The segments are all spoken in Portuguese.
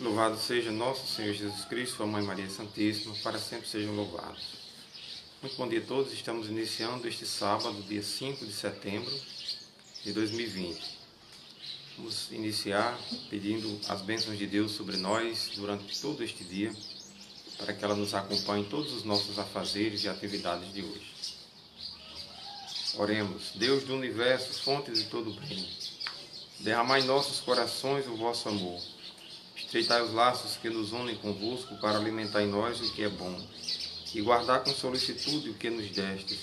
Louvado seja nosso Senhor Jesus Cristo, sua Mãe Maria Santíssima, para sempre sejam louvados. Muito bom dia a todos, estamos iniciando este sábado, dia 5 de setembro de 2020. Vamos iniciar pedindo as bênçãos de Deus sobre nós durante todo este dia, para que ela nos acompanhe em todos os nossos afazeres e atividades de hoje. Oremos. Deus do universo, fonte de todo bem, derramai em nossos corações o vosso amor. Estreitai os laços que nos unem convosco para alimentar em nós o que é bom e guardar com solicitude o que nos destes.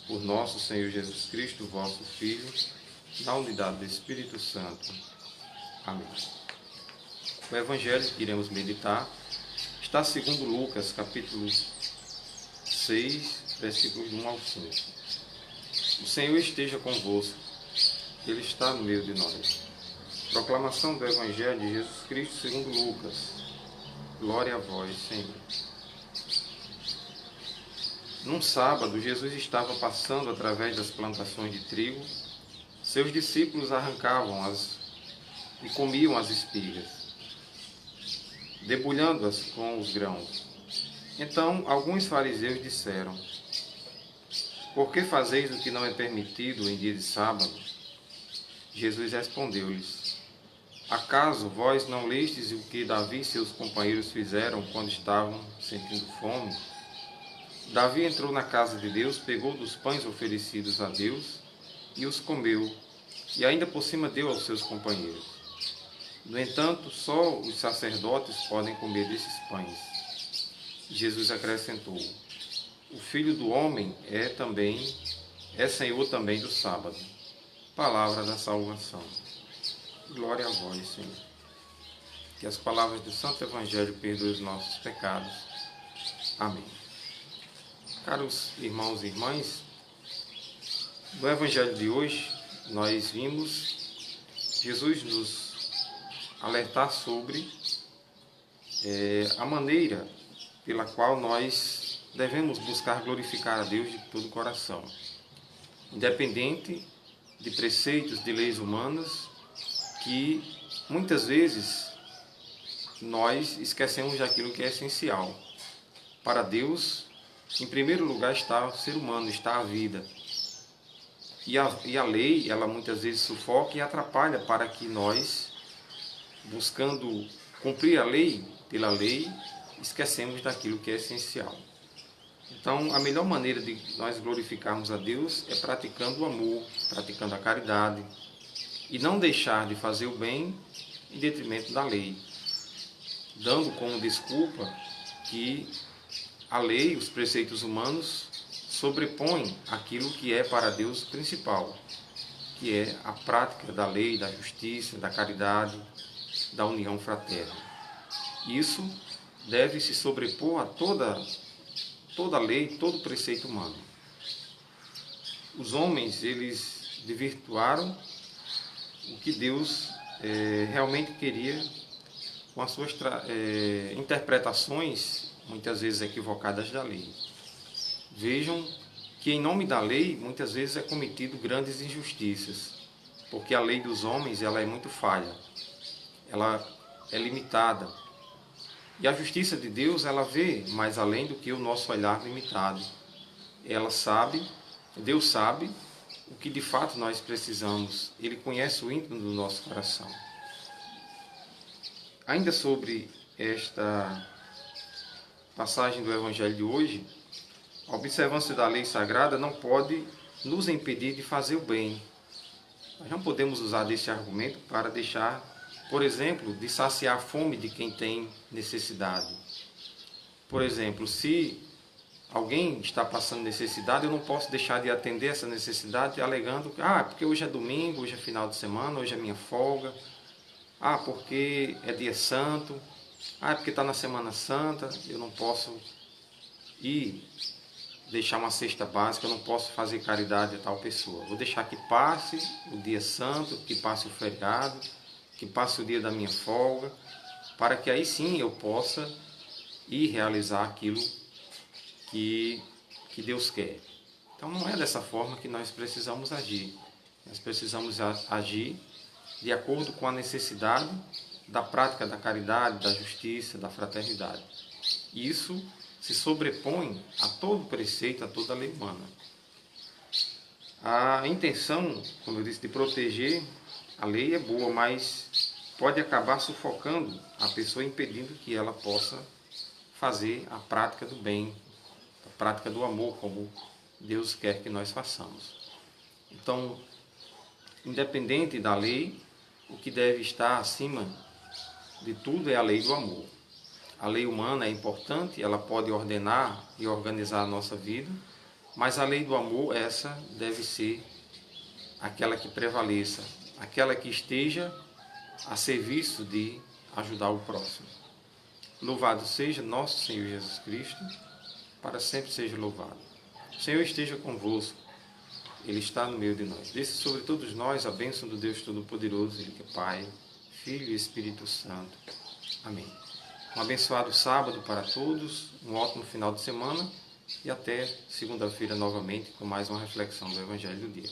Por nosso Senhor Jesus Cristo, vosso Filho, na unidade do Espírito Santo. Amém. O Evangelho que iremos meditar está segundo Lucas, capítulo 6, versículos 1 ao 5. O Senhor esteja convosco, Ele está no meio de nós. Proclamação do Evangelho de Jesus Cristo segundo Lucas. Glória a vós, Senhor. Num sábado, Jesus estava passando através das plantações de trigo. Seus discípulos arrancavam-as e comiam as espigas, debulhando-as com os grãos. Então, alguns fariseus disseram: por que fazeis o que não é permitido em dia de sábado? Jesus respondeu-lhes: acaso vós não lestes o que Davi e seus companheiros fizeram quando estavam sentindo fome? Davi entrou na casa de Deus, pegou dos pães oferecidos a Deus e os comeu, e ainda por cima deu aos seus companheiros. No entanto, só os sacerdotes podem comer desses pães. Jesus acrescentou: o Filho do Homem é Senhor também do sábado. Palavra da salvação. Glória a vós, Senhor. Que as palavras do Santo Evangelho perdoem os nossos pecados. Amém. Caros irmãos e irmãs, no Evangelho de hoje, nós vimos Jesus nos alertar sobre a maneira pela qual nós devemos buscar glorificar a Deus de todo o coração, independente de preceitos, de leis humanas, que muitas vezes nós esquecemos daquilo que é essencial. Para Deus, em primeiro lugar está o ser humano, está a vida. E a lei, ela muitas vezes sufoca e atrapalha para que nós, buscando cumprir a lei pela lei, esquecemos daquilo que é essencial. Então, a melhor maneira de nós glorificarmos a Deus é praticando o amor, praticando a caridade, e não deixar de fazer o bem em detrimento da lei, dando como desculpa que a lei, os preceitos humanos, sobrepõem aquilo que é para Deus principal, que é a prática da lei, da justiça, da caridade, da união fraterna. Isso deve se sobrepor a toda lei, todo preceito humano. Os homens, eles desvirtuaram o que Deus realmente queria com as suas interpretações, muitas vezes equivocadas da lei. Vejam que em nome da lei, muitas vezes é cometido grandes injustiças, porque a lei dos homens, ela é muito falha, ela é limitada. E a justiça de Deus, ela vê mais além do que o nosso olhar limitado. Ela sabe, Deus sabe o que de fato nós precisamos. Ele conhece o íntimo do nosso coração. Ainda sobre esta passagem do Evangelho de hoje, a observância da lei sagrada não pode nos impedir de fazer o bem. Nós não podemos usar desse argumento para deixar, por exemplo, de saciar a fome de quem tem necessidade. Por exemplo, se alguém está passando necessidade, eu não posso deixar de atender essa necessidade alegando que porque hoje é domingo, hoje é final de semana, hoje é minha folga, porque é dia santo, é porque está na Semana Santa, eu não posso ir deixar uma cesta básica, eu não posso fazer caridade a tal pessoa. Vou deixar que passe o dia santo, que passe o feriado, que passe o dia da minha folga, para que aí sim eu possa ir realizar aquilo que Deus quer. Então não é dessa forma que nós precisamos agir. Nós precisamos agir de acordo com a necessidade da prática da caridade, da justiça, da fraternidade. E isso se sobrepõe a todo preceito, a toda lei humana. A intenção, como eu disse, de proteger a lei é boa, mas pode acabar sufocando a pessoa, impedindo que ela possa fazer a prática do bem, a prática do amor, como Deus quer que nós façamos. Então, independente da lei, o que deve estar acima de tudo é a lei do amor. A lei humana é importante, ela pode ordenar e organizar a nossa vida, mas a lei do amor, essa deve ser aquela que prevaleça, aquela que esteja a serviço de ajudar o próximo. Louvado seja nosso Senhor Jesus Cristo, para sempre seja louvado. O Senhor esteja convosco, Ele está no meio de nós. Desça sobre todos nós a bênção do Deus Todo-Poderoso, Ele que é Pai, Filho e Espírito Santo. Amém. Um abençoado sábado para todos, um ótimo final de semana e até segunda-feira novamente com mais uma reflexão do Evangelho do dia.